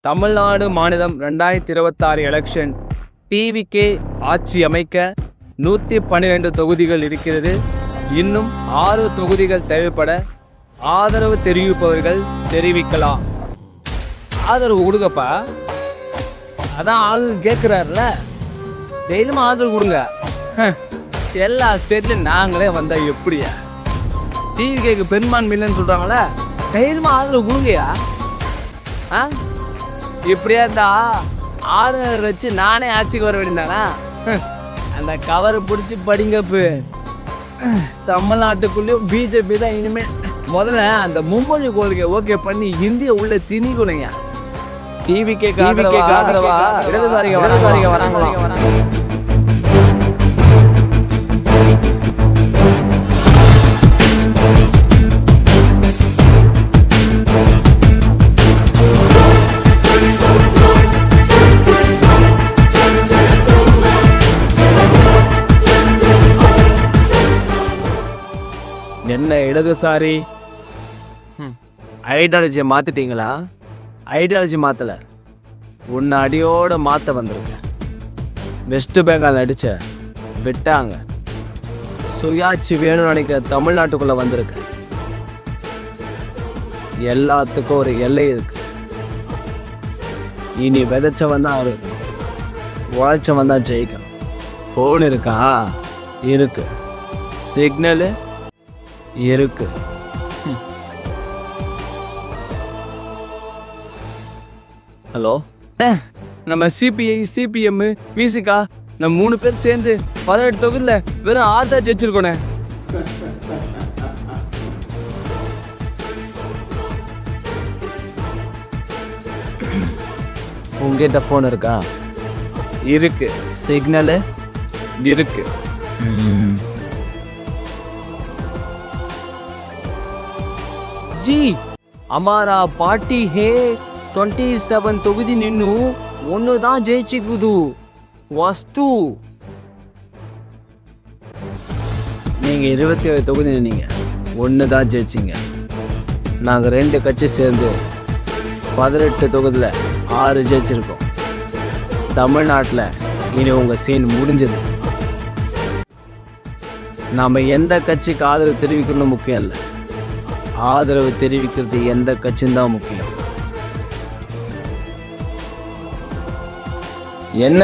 தமிழ்நாடு மாநிலம் 2026 election TVK ஆட்சி அமைக்க 112 தொகுதிகள் இருக்கிறது. இன்னும் 6 தொகுதிகள் தேவைப்பட ஆதரவு தெரிவிப்பவர்கள் தெரிவிக்கலாம். ஆதரவு கொடுங்கப்பா, அதான் ஆளு கேட்குறாருல, டெய்லியும் ஆதரவு கொடுங்க. எல்லா ஸ்டேட்லையும் நாங்களே வந்தா எப்படியா? டிவிகேக்கு பெரும்பான்மையில்லைன்னு சொல்றாங்களே, டெய்லியும் ஆதரவு கொடுங்கயா. இப்படியா இருந்தா ஆளுநர் வச்சு நானே ஆட்சிக்கு வர வேண்டியதானா? அந்த கவரை பிடிச்சி படிங்கப்பு. தமிழ்நாட்டுக்குள்ளேயும் பிஜேபி தான் இனிமேல். முதல்ல அந்த மும்மொழி கோரிக்கை ஓகே பண்ணி இந்திய உள்ள திணிக்கணுங்க. டிவிகே ஆதரவா இடதுசாரிங்க வராங்களாம். என்ன இடதுசாரி ஐடியாலஜியை மாற்றிட்டீங்களா? ஐடியாலஜி மாற்றலை, உன்னை அடியோடு மாற்ற வந்திருக்க. வெஸ்ட் பெங்கால் அடித்த விட்டாங்க. சுயாட்சி வேணும்னு நினைக்கிற தமிழ்நாட்டுக்குள்ளே வந்திருக்க. எல்லாத்துக்கும் ஒரு எல்லை இருக்கு. இனி விதைச்சவன் தான் இருக்கு, உழைச்சவன் தான் ஜெயிக்கணும். ஃபோன் இருக்கா? இருக்கு. சிக்னலு இருக்கு. ஹலோ, நம்ம சிபிஐ, சிபிஎம், விசிகா நம்ம 3 பேர் சேர்ந்து 18 தொகுதியில் வெறும் 6 தான் ஜெயிச்சிருக்கோனே. உங்ககிட்ட ஃபோன் இருக்கா? இருக்கு. சிக்னலு இருக்கு. जी हमारा पार्टी है 27 ತೊಗದಿ ನಿನ್ನು ಒಂದು ದಾ ಜಯಿಸಿಗುದು ವಸ್ತು. நீங்க 27 தொகுதி நின்னீங்க, ஒன்று தான் ஜெயிச்சிங்க. நாங்கள் 2 கட்சி சேர்ந்து 18 தொகுதியில் 6 ஜெயிச்சிருக்கோம். தமிழ்நாட்டில் இனி உங்கள் சீன் முடிஞ்சது. நாம் எந்த கட்சிக்கு ஆதரவு தெரிவிக்கணும்னு முக்கியம் இல்லை, ஆதரவு தெரிவிக்கிறது எந்த கட்சியும் தான் முக்கியம். என்ன